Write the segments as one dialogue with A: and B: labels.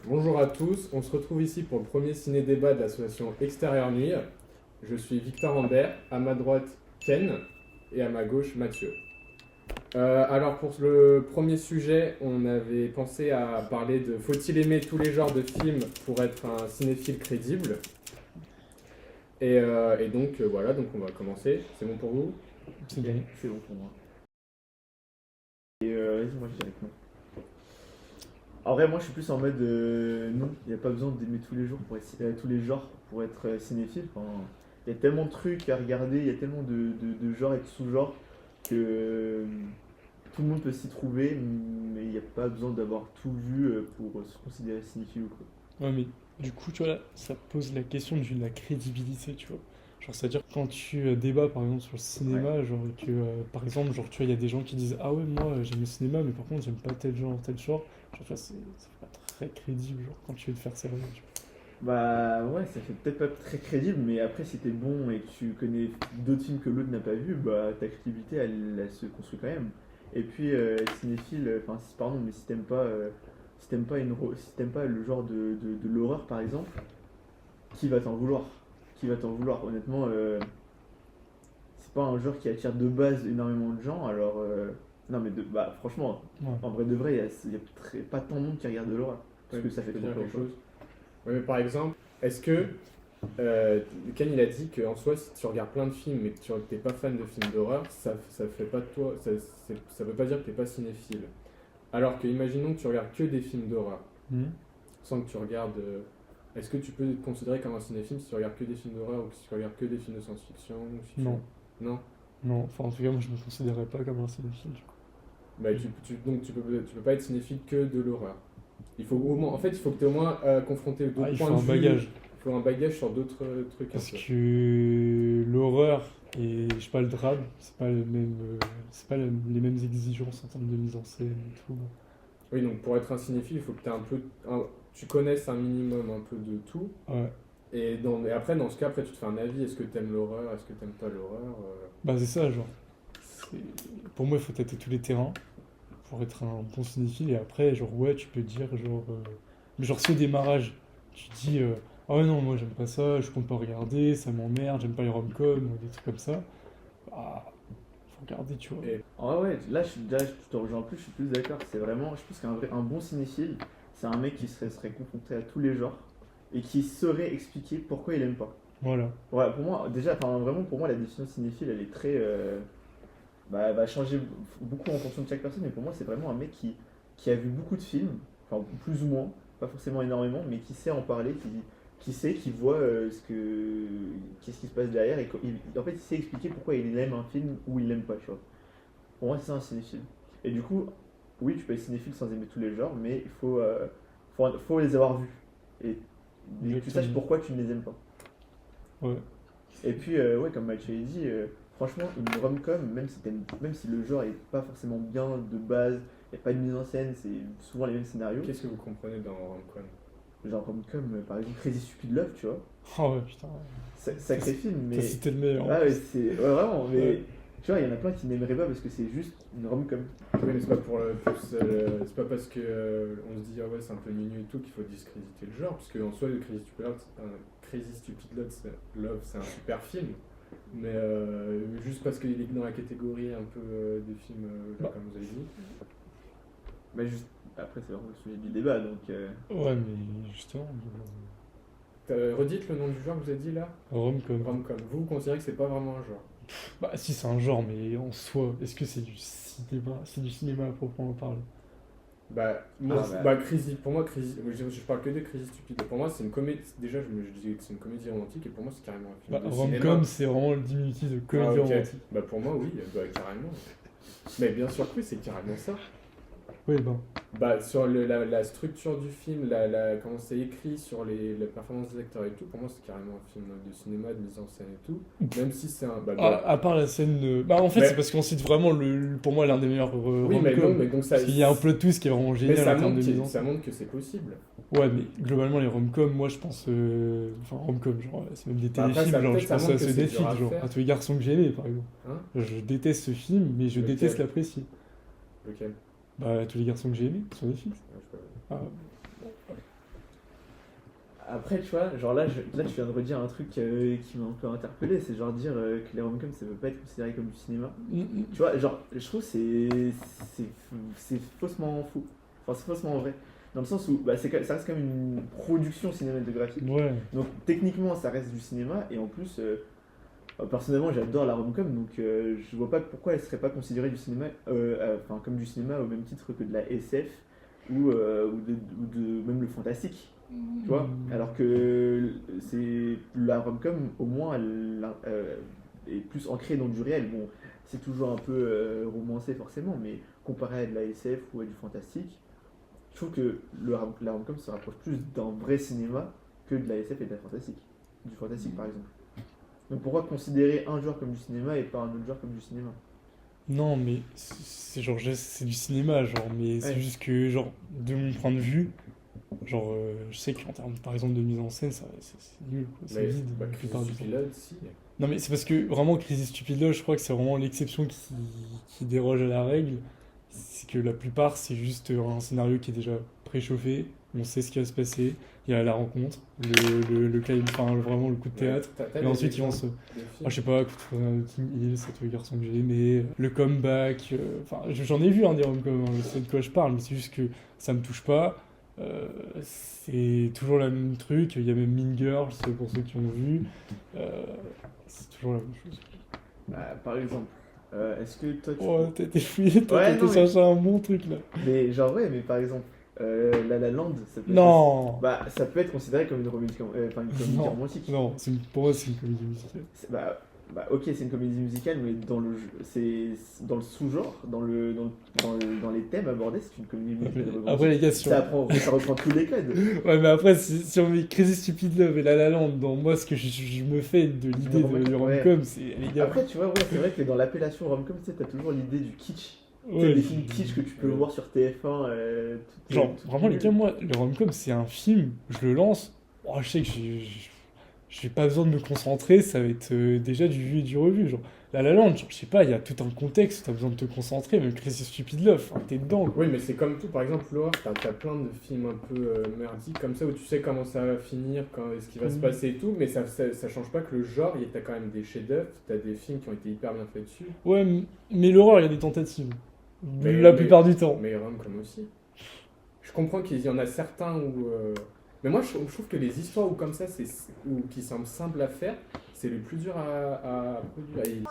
A: Bonjour à tous, on se retrouve ici pour le premier ciné-débat de l'association Extérieur Nuit. Je suis Victor Ambert, à ma droite Ken et à ma gauche Mathieu. Alors pour le premier sujet, on avait pensé à parler de faut-il aimer tous les genres de films pour être un cinéphile crédible. Et donc voilà, donc on va commencer. C'est bon pour vous?
B: C'est
C: Ok,
B: bon.
C: c'est bon pour moi. Vas-y, moi je dirais que non. En vrai, moi je suis plus en mode non, il n'y a pas besoin d'aimer tous les jours pour être, tous les genres pour être cinéphile. Enfin, il y a tellement de trucs à regarder, il y a tellement de genres et de sous-genres que tout le monde peut s'y trouver, mais il n'y a pas besoin d'avoir tout vu pour se considérer cinéphile ou quoi.
B: Ouais, mais du coup, tu vois, là, ça pose la question de la crédibilité, tu vois. Genre, c'est-à-dire que quand tu débats, par exemple, sur le
C: Ouais.
B: cinéma, genre, et que, par exemple, genre, tu vois, il y a des gens qui disent, ah ouais, moi, j'aime le cinéma, mais par contre, j'aime pas tel genre, tel genre. Genre, tu vois, c'est pas très crédible, genre, quand tu veux te faire sérieux, tu
C: Bah ouais, ça fait peut-être pas très crédible, mais après si t'es bon et que tu connais d'autres films que l'autre n'a pas vu, bah ta crédibilité elle se construit quand même. Et puis cinéphile, enfin si, pardon, mais si t'aimes pas si t'aimes pas le genre de l'horreur par exemple, qui va t'en vouloir? Qui va t'en vouloir? Honnêtement, c'est pas un genre qui attire de base énormément de gens, alors non mais bah franchement,
B: vois. Ouais.
C: en vrai de vrai, il y a pas tant de monde qui regarde de l'horreur, parce
A: Ouais,
C: que ça
A: je
C: fait
A: peux
C: trop
A: dire
C: peur
A: quelque
C: quoi.
A: chose. Oui, mais par exemple, est-ce que Ken il a dit qu'en soi, si tu regardes plein de films mais que tu n'es pas fan de films d'horreur, ça fait pas de toi, ça veut pas dire que t'es pas cinéphile. Alors que imaginons que tu regardes que des films d'horreur,
B: Mhm.
A: sans que tu regardes. Est-ce que tu peux te considérer comme un cinéphile si tu regardes que des films d'horreur ou si tu regardes que des films de science-fiction ou fiction?
B: Non.
A: Non.
B: Non. Enfin, en tout cas, moi, je me considérais pas comme un cinéphile, du coup.
A: Bah, donc tu peux pas être cinéphile que de l'horreur. Il faut au moins, en fait, il faut que tu aies au moins confronté
B: Ah,
A: d'autres
B: il
A: points
B: faut
A: de
B: un
A: vue.
B: bagage.
A: Il faut un bagage sur d'autres trucs un
B: Parce
A: peu.
B: que l'horreur et je sais pas le drame, c'est pas le même, c'est pas les mêmes exigences en termes de mise en scène et tout.
A: Oui, donc pour être un cinéphile, il faut que tu connaisses un minimum un peu de tout.
B: Ouais,
A: Et après, dans ce cas, après, tu te fais un avis. Est-ce que t'aimes l'horreur? Est-ce que t'aimes pas l'horreur?
B: bah c'est ça, genre. Pour moi, il faut tâter tous les terrains pour être un bon cinéphile. Et après, genre, ouais, tu peux dire, genre, mais genre, si au démarrage, tu dis, ah ouais, non, moi j'aime pas ça, je compte pas regarder, ça m'emmerde, j'aime pas les rom-coms ou des trucs comme ça, bah, faut regarder, tu vois.
A: Et
C: Ah ouais, là, je te rejoins plus, je suis plus d'accord. C'est vraiment, je pense un bon cinéphile, c'est un mec qui serait confronté à tous les genres et qui saurait expliquer pourquoi il aime pas.
B: Voilà.
C: Ouais, pour moi, déjà, enfin, vraiment, pour moi, la définition de cinéphile, elle est très. Bah, elle va changer beaucoup en fonction de chaque personne, mais pour moi, c'est vraiment un mec qui a vu beaucoup de films, enfin, plus ou moins, pas forcément énormément, mais qui sait en parler, qui sait, qui voit qu'est-ce qui se passe derrière, et en fait, il sait expliquer pourquoi il aime un film ou il l'aime pas, tu vois. Pour moi, c'est ça un cinéphile. Et du coup, oui, tu peux être cinéphile sans aimer tous les genres, mais faut les avoir vus. Et que tu saches
B: Exactement.
C: pourquoi tu ne les aimes pas.
B: Ouais.
C: Et puis, ouais, comme Mathieu a dit, franchement, une rom-com, même si le genre est pas forcément bien de base, il n'y a pas de mise en scène, c'est souvent les mêmes scénarios.
A: qu'est-ce que vous comprenez dans rom-com?
C: Genre rom-com, par exemple Crazy Stupid Love, tu vois.
B: Oh ouais, putain.
C: Sacré film,
B: T'as
C: mais.
B: cité le meilleur en
C: Ah ouais,
B: plus.
C: c'est. Ouais, vraiment,
B: Ouais.
C: mais. Tu vois, il y en a plein qui n'aimeraient pas parce que c'est juste une rom-com.
A: Oui, mais c'est pas parce que on se dit ah ouais c'est un peu minus et tout qu'il faut discréditer le genre, parce qu'en soi le Crazy Stupid Love, c'est un super film, mais juste parce qu'il est dans la catégorie un peu des films là,
B: Bah,
A: comme vous avez dit.
C: Mais juste. Après, c'est vraiment le sujet du débat, donc.
B: ouais, mais justement,
A: Redites le nom du genre que vous avez dit là?
B: rom-com.
A: Rom-com. Vous considérez que c'est pas vraiment un genre?
B: Bah si, c'est un genre, mais en soi, est-ce que c'est du cinéma? C'est du cinéma à proprement parler.
A: Bah,
C: Ah
A: moi,
C: bah.
A: Pour moi, je parle que de Crazy Stupid. Pour moi, c'est une comédie. Déjà, je disais que c'est une comédie romantique, et pour moi, c'est carrément un film
B: Bah,
A: de cinéma.
B: rom-com, c'est vraiment le diminutif de
A: Ah,
B: comédie
A: ok.
B: romantique.
A: Bah, pour moi, oui, bah, carrément. Mais bien sûr que oui, c'est carrément ça.
B: Oui, ben.
A: Bah, sur la structure du film, comment c'est écrit, sur la performance des acteurs et tout, pour moi, c'est carrément un film de cinéma, de mise en scène et tout. Même si c'est un.
B: À part la scène. Bah, en fait, c'est
A: Mais,
B: parce qu'on cite vraiment, pour moi, l'un des meilleurs
A: oui, mais non,
B: rom-com.
A: mais donc ça.
B: Parce qu'il y a un plot twist qui est vraiment
A: Mais
B: génial en termes de mise en
A: ça
B: scène.
A: montre que c'est possible.
B: Ouais, mais globalement, les rom-com, moi, je pense. Enfin, rom-com, genre, c'est même des
A: Bah, après,
B: téléfilms, genre,
A: peut-être
B: je
A: ça
B: pense
A: montre
B: à
A: que
B: ceux
A: c'est
B: des
A: dur
B: filles,
A: à
B: genre,
A: faire.
B: à tous les garçons que j'ai aimés, par exemple.
A: Hein?
B: Je déteste ce film, mais je déteste
A: Lequel?
B: l'apprécier.
A: Lequel?
B: Bah, tous les garçons que j'ai aimés, ce sont des filles.
A: Ouais, je sais pas.
B: Ah,
C: Après, tu vois, genre là, tu viens de redire un truc qui m'a un peu interpellé, c'est genre dire que les rom-coms ça peut pas être considéré comme du cinéma. Tu vois, genre, je trouve que c'est faussement faux. Enfin, c'est faussement vrai. Dans le sens où bah, ça reste quand même une production cinématographique.
B: Ouais.
C: Donc techniquement, ça reste du cinéma. Et en plus, personnellement, j'adore la rom-com. Donc je vois pas pourquoi elle serait pas considérée du cinéma, enfin, comme du cinéma au même titre que de la SF ou de même le fantastique. Tu vois, alors que la rom-com, au moins, est plus ancrée dans du réel. Bon, c'est toujours un peu romancé forcément, mais comparé à de la SF ou à du fantastique, je trouve que la rom-com se rapproche plus d'un vrai cinéma que de la SF et de la fantastique. Du fantastique par exemple. Donc pourquoi considérer un genre comme du cinéma et pas un autre genre comme du cinéma?
B: Non, mais c'est genre, c'est du cinéma, genre, mais c'est
C: Ouais.
B: juste que, genre, de mon point de vue, genre, je sais qu'en termes, par exemple, de mise en scène, c'est nul, quoi, c'est
A: Mais
B: vide
A: bah,
B: la plupart du temps.
A: Crazy Stupid Love, si.
B: Non, mais c'est parce que vraiment, Crazy Stupid Love, je crois que c'est vraiment l'exception qui déroge à la règle. C'est que la plupart, c'est juste un scénario qui est déjà préchauffé, on sait ce qui va se passer, il y a la rencontre, enfin, vraiment le coup de théâtre.
A: T'as
B: Et
A: des
B: ensuite, ils vont
A: exemples
B: se.
A: de
B: Ah,
A: films
B: je sais pas, Coup de foudre à Notting Hill, c'est toi le garçon que j'ai aimé, le comeback, enfin j'en ai vu des rom-coms, hein, je sais de quoi je parle, mais c'est juste que ça me touche pas. C'est toujours le même truc, il y a même Mean Girls pour ceux qui ont vu. Euh, c'est toujours la même chose.
C: Bah, par exemple, est-ce que toi tu.
B: Oh, t'as été fouillé,
C: Ouais,
B: t'as été
C: non, mais
B: chercher un bon truc là.
C: Mais genre ouais, mais par exemple, La La Land,
B: Non!
C: bah, ça peut être considéré comme une comédie, enfin, une comédie
B: Non,
C: romantique.
B: non, pour moi c'est une comédie musicale.
C: Bah, ok, c'est une comédie musicale, mais c'est dans le sous-genre, dans les thèmes abordés, c'est une comédie musicale romantique.
B: Après les gars,
C: Ça reprend tous les codes.
B: ouais, mais après, si on met Crazy Stupid Love et La La Land dans moi, ce que je me fais de l'idée du
C: Ouais.
B: rom-com, c'est les gars.
C: Après, tu vois, ouais, c'est vrai que dans l'appellation rom-com, tu sais, t'as toujours l'idée du kitsch. Tu sais,
B: Ouais,
C: des films kitsch que tu peux voir sur TF1.
B: genre,
C: tout
B: vraiment, les
C: nul.
B: gars, moi, le rom-com, c'est un film, je le lance. Oh, je sais que j'ai pas besoin de me concentrer, ça va être déjà du vu et du revu. Genre, La La Land, genre, je sais pas, il y a tout un contexte, t'as besoin de te concentrer, même Crazy Stupid Love, enfin, t'es dedans, quoi.
A: Oui, mais c'est comme tout. Par exemple, l'horreur, t'as plein de films un peu merdiques comme ça où tu sais comment ça va finir, ce qui va se passer et tout, mais ça change pas que le genre, t'as quand même des chefs-d'œuvre, t'as des films qui ont été hyper bien faits dessus.
B: Ouais, mais l'horreur, il y a des tentatives.
A: Mais-
B: La
A: mais-
B: plupart du temps.
A: Mais rom comme aussi. Je comprends qu'il y en a certains où. Mais moi, je trouve que les histoires où comme ça, ou qui semblent simples à faire, c'est le plus dur à produire.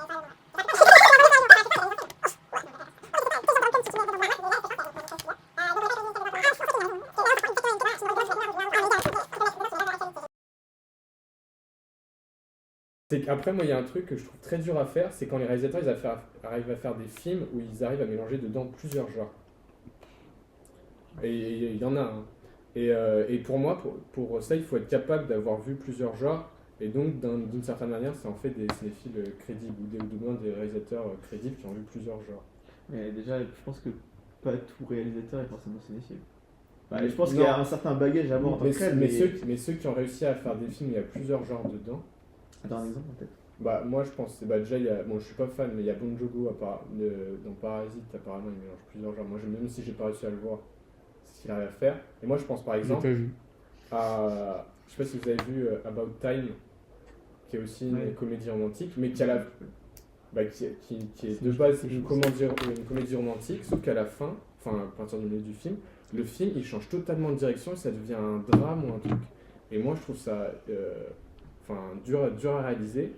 A: Après, moi, il y a un truc que je trouve très dur à faire, c'est quand les réalisateurs arrivent à faire des films où ils arrivent à mélanger dedans plusieurs genres. Et il y en a un. Et pour moi, pour ça, il faut être capable d'avoir vu plusieurs genres. Et donc, d'une certaine manière, ça en fait des cinéphiles crédibles, ou du moins des réalisateurs crédibles qui ont vu plusieurs genres.
C: Mais déjà, je pense que pas tout réalisateur est forcément cinéphile. Bah,
A: Mais-
C: je pense qu'il
A: non.
C: y a un certain bagage à avoir en tant
A: Mais,
C: que tel,
A: mais ceux qui ont réussi à faire des films, il y a plusieurs genres dedans.
C: Attends, un exemple peut-être.
A: Bah, moi, je pense, déjà, bon, je suis pas fan, mais il y a Bong Joon-ho dans Parasite, apparemment, il mélange plusieurs genres. Moi, même si j'ai pas réussi à le voir, c'est ce qu'il arrive à faire. Et moi, je pense par
B: J'ai
A: exemple
B: pas vu.
A: je sais pas si vous avez vu About Time, qui est aussi une comédie romantique, mais qui, qui est de base une comédie romantique, sauf qu'à la fin, enfin à partir du milieu du film, le film il change totalement de direction et ça devient un drame ou un truc. Et moi je trouve ça dur à réaliser.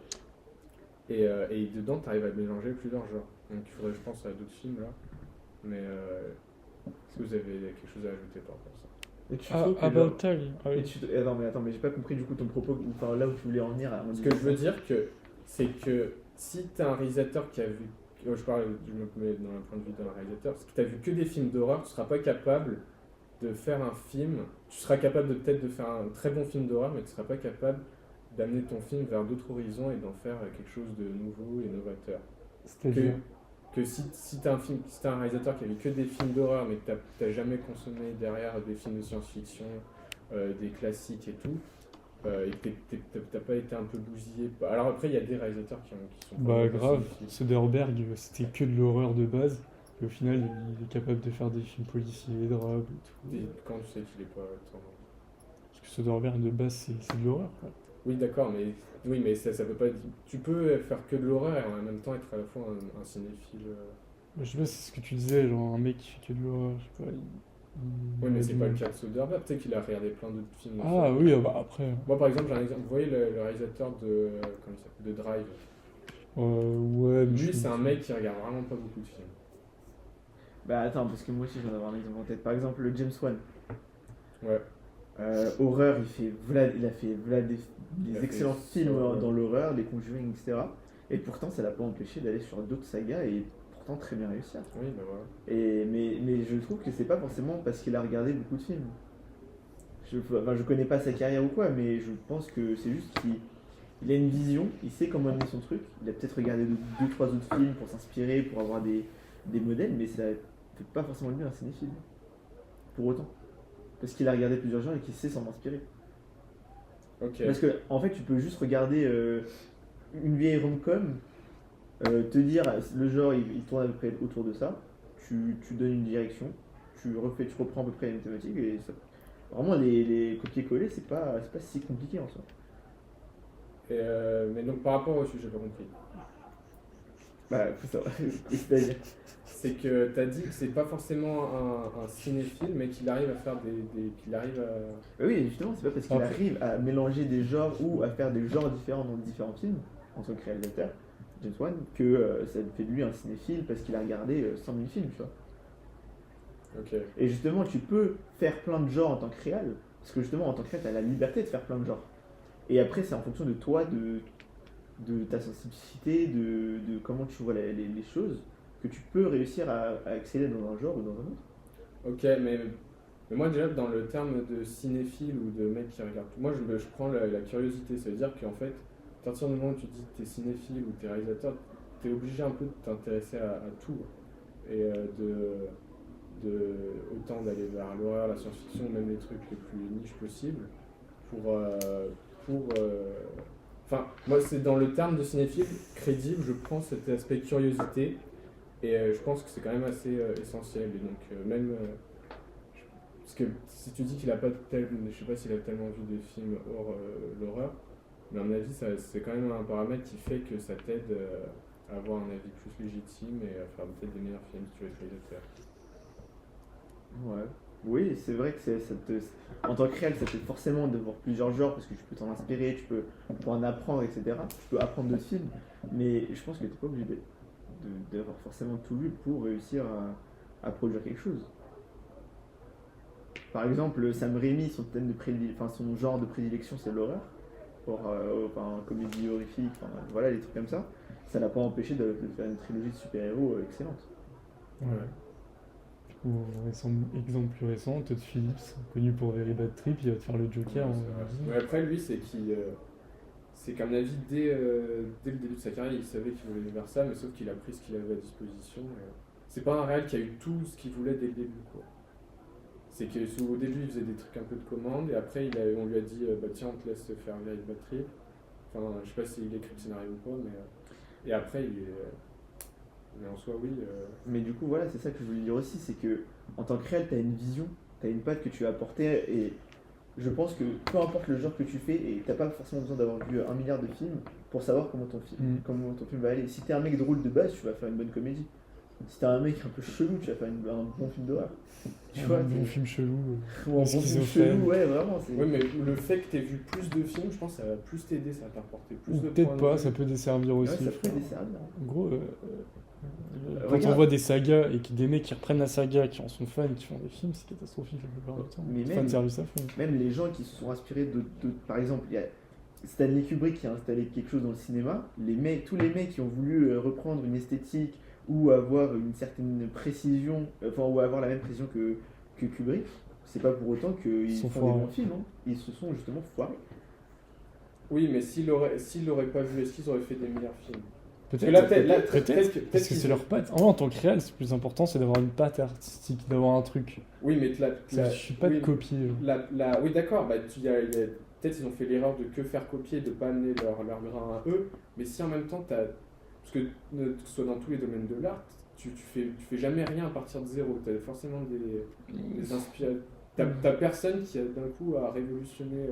A: Et dedans tu arrives à mélanger plusieurs genres. Donc il faudrait, je pense, à d'autres films là. Mais est-ce que vous avez quelque chose à ajouter par rapport à ça?
C: Et tu
B: Ah,
C: trouves que
B: About
C: genre-
B: Time. Ah oui.
C: et tu- Attends, mais j'ai pas compris du coup ton propos, enfin là où tu voulais en venir.
A: Ce que je veux dire, c'est que si tu as un réalisateur qui a vu, je me mets dans le point de vue d'un réalisateur, si tu as vu que des films d'horreur, tu seras pas capable de faire un film, tu seras capable peut-être de faire un très bon film d'horreur, mais tu seras pas capable d'amener ton film vers d'autres horizons et d'en faire quelque chose de nouveau et novateur.
B: C'est-à-dire.
A: Que si tu as un réalisateur qui a vu que des films d'horreur, mais que tu n'as jamais consommé derrière des films de science-fiction, des classiques et tout, et que t'as pas été un peu bousillé. Alors après, il y a des réalisateurs qui sont pas
B: Bah
A: vraiment
B: grave,
A: cinéphiles.
B: Soderbergh, c'était que de l'horreur de base, et au final, il est capable de faire des films policiers, drames et tout.
A: Et quand tu sais qu'il est pas tant.
B: que Soderbergh de base c'est de l'horreur, quoi.
A: Oui, d'accord, mais oui, mais ça peut pas. Tu peux faire que de l'horreur et en même temps être à la fois un cinéphile.
B: Je sais pas, c'est ce que tu disais, genre un mec qui fait que de l'horreur, je sais pas.
A: Oui, mais c'est pas le cas de Soderbergh. Tu sais qu'il a regardé plein d'autres films.
B: Ah oui, bah après.
A: Moi, par exemple, j'ai un exemple. Vous voyez le réalisateur de comment il s'appelle, de Drive.
B: Ouais, mais
A: Lui, c'est un mec qui regarde vraiment pas beaucoup de films.
C: Bah attends, parce que moi aussi j'en ai un exemple en tête. Par exemple, le James Wan.
A: Ouais.
C: Horreur, il a fait des
A: Il a fait
C: excellents
A: ça,
C: films
A: ouais.
C: dans l'horreur, des Conjuring, etc. Et pourtant, ça l'a pas empêché d'aller sur d'autres sagas et pourtant très bien réussir.
A: Oui, bah voilà.
C: Mais je trouve que c'est pas forcément parce qu'il a regardé beaucoup de films. Je connais pas sa carrière ou quoi, mais je pense que c'est juste qu'il a une vision, il sait comment amener son truc. Il a peut-être regardé deux, trois autres films pour s'inspirer, pour avoir des modèles, mais ça fait pas forcément de lui un cinéphile. Pour autant. Parce qu'il a regardé plusieurs genres et qu'il sait s'en inspirer.
A: Ok.
C: Parce que en fait, tu peux juste regarder une vieille rom-com, te dire le genre il tourne à peu près autour de ça, tu donnes une direction, tu reprends à peu près les mêmes thématiques et ça, vraiment les copier-coller c'est pas si compliqué en soi.
A: Mais donc par rapport au sujet, j'ai pas compris.
C: Bah, faut savoir. C'est-à-dire.
A: C'est que t'as dit que c'est pas forcément un cinéphile, mais qu'il arrive à faire qu'il arrive à.
C: Bah oui, justement, c'est pas parce qu'il
B: Après-
C: arrive à mélanger des genres ou à faire des genres différents dans différents films, en tant que réalisateur, James Wan, que ça fait de lui un cinéphile parce qu'il a regardé 100 000 films, tu vois.
A: Ok.
C: Et justement, tu peux faire plein de genres en tant que réal, parce que justement, en tant que réal, tu as la liberté de faire plein de genres. Et après, c'est en fonction de toi, de ta sensibilité, de comment tu vois les choses, que tu peux réussir à exceller dans un genre ou dans un autre.
A: Ok, mais moi déjà dans le terme de cinéphile ou de mec qui regarde tout, moi je prends la curiosité, ça veut dire qu'en fait, à partir du moment où tu dis que t'es cinéphile ou t'es réalisateur, t'es obligé un peu de t'intéresser à tout. Et autant d'aller vers l'horreur, la science-fiction, même les trucs les plus niches possibles, enfin, moi c'est dans le terme de cinéphile crédible, je prends cet aspect curiosité. Et je pense que c'est quand même assez essentiel. Et donc, parce que si tu dis qu'il a pas je sais pas s'il a tellement vu de films hors l'horreur, mais à mon avis, c'est quand même un paramètre qui fait que ça t'aide à avoir un avis plus légitime et à faire peut-être des meilleurs films si tu veux être réalisateur.
C: Ouais. Oui, c'est vrai que en tant que réel, ça t'aide forcément de voir plusieurs genres parce que tu peux t'en inspirer, tu peux en apprendre, etc. Tu peux apprendre d'autres films, mais je pense que t'es pas obligé d'avoir forcément tout lu pour réussir à produire quelque chose. Par exemple, Sam Raimi, son genre de prédilection, c'est l'horreur, enfin, comédie horrifique, enfin, voilà, les trucs comme ça. Ça l'a pas empêché de faire une trilogie de super-héros excellente.
B: Ouais. Du coup, exemple plus récent, Todd Phillips, connu pour Very Bad Trip, il va te faire le Joker en
A: C'est vrai. Mais après, lui, c'est qu'à mon avis, dès le début de sa carrière, il savait qu'il voulait vers ça, mais sauf qu'il a pris ce qu'il avait à disposition. C'est pas un réal qui a eu tout ce qu'il voulait dès le début, quoi. C'est qu'au début, il faisait des trucs un peu de commande, et après, on lui a dit bah tiens, on te laisse faire Very Bad Trip. Enfin, je sais pas s'il écrit le scénario ou pas, mais. Et après, mais en soi, oui.
C: Mais du coup, voilà, c'est ça que je voulais dire aussi, c'est que en tant que réel, t'as une vision, t'as une patte que tu vas apporter, et je pense que peu importe le genre que tu fais, et t'as pas forcément besoin d'avoir vu 1 milliard de films pour savoir comment ton film va aller. Si t'es un mec drôle de base, tu vas faire une bonne comédie. Si t'es un mec un peu chelou, tu vas faire un bon film d'horreur. Tu vois,
B: un bon film chelou.
C: ou un bon film
B: schizophrène.
C: chelou, ouais, vraiment.
A: Oui, mais le fait que tu aies vu plus de films, je pense que ça va plus t'aider, ça va t'apporter plus
B: Ou
A: de
B: peut-être
A: points de
B: pas,
A: vue.
B: ça peut desservir
C: Ouais,
B: aussi.
C: ça peut desservir.
B: En gros, quand
C: regarde.
B: on voit des sagas et des mecs qui reprennent la saga, qui en sont fans, qui font des films, c'est catastrophique la plupart du temps.
C: Mais
B: C'est
C: même-
B: fan service à fond.
C: Même les gens qui se sont inspirés par exemple, il y a Stanley Kubrick qui a installé quelque chose dans le cinéma. Tous les mecs qui ont voulu reprendre une esthétique ou avoir une certaine précision, enfin, ou avoir la même précision que Kubrick, c'est pas pour autant qu'ils
B: Ils sont
C: font des
B: foirés.
C: bons films. Hein. Ils se sont justement foirés.
A: Oui, mais s'ils l'auraient pas vu, est-ce qu'ils auraient fait des meilleurs films?
B: Peut-être,
A: là,
B: peut-être,
A: peut-être
B: parce que
A: qu'ils-
B: c'est leur patte. En vrai, en tant que réel, c'est plus important, c'est d'avoir une patte artistique, d'avoir un truc.
A: Oui, mais
B: Je suis pas de
A: oui,
B: copier.
A: oui, d'accord, bah, peut-être ils ont fait l'erreur de que faire copier, de pas amener leur grain à eux, mais si en même temps, parce que que ce soit dans tous les domaines de l'art, tu fais jamais rien à partir de zéro, tu as forcément des inspirations. T'as personne qui a d'un coup a révolutionné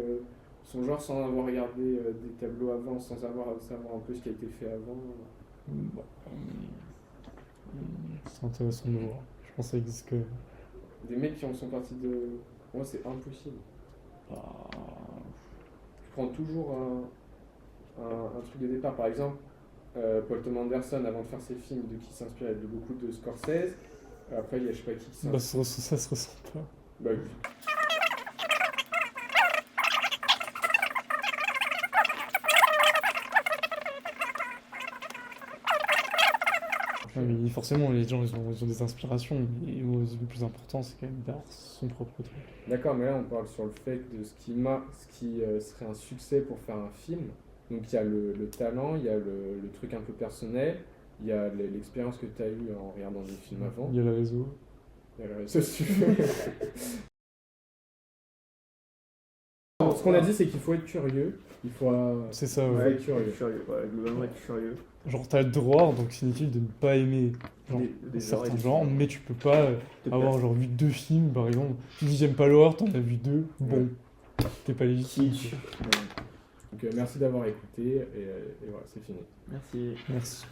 A: son genre sans avoir regardé des tableaux avant, sans savoir un peu ce qui a été fait avant.
B: Bon, c'est intéressant de voir. Je pense que ça existe que.
A: Des mecs qui en sont partis de... Moi, c'est impossible.
B: Bah,
A: Je prends toujours un truc de départ. Par exemple, Paul Thomas Anderson, avant de faire ses films, de qui s'inspirait de beaucoup de Scorsese. Après, il y a je sais pas qui
B: bah, ça se ressent pas.
A: Bah,
B: Ah, mais forcément, les gens ils ont des inspirations, mais le plus important, c'est quand même d'avoir son propre truc.
A: d'accord, mais là on parle sur le fait de ce qui serait un succès pour faire un film. Donc il y a le talent, il y a le truc un peu personnel, il y a l'expérience que tu as eue en regardant des films avant.
B: Il y a le réseau.
A: Il y a le réseau social. Ce qu'on a dit, c'est qu'il faut être curieux. Il faut
B: C'est ça,
A: Ouais.
B: ouais.
C: être curieux. Ouais, globalement, être curieux.
B: Genre, t'as le droit, donc c'est inutile de ne pas aimer genre,
C: Des genres et
B: certains
C: des
B: genres,
C: genres.
B: mais tu peux pas
C: Te
B: avoir
C: plaire.
B: genre vu 2 films, par exemple. Tu dis j'aime pas l'horreur, t'en as vu 2, bon, t'es pas légitime.
C: Kitsch. Ouais.
A: Donc merci d'avoir écouté et voilà, c'est fini.
C: Merci.
B: Merci.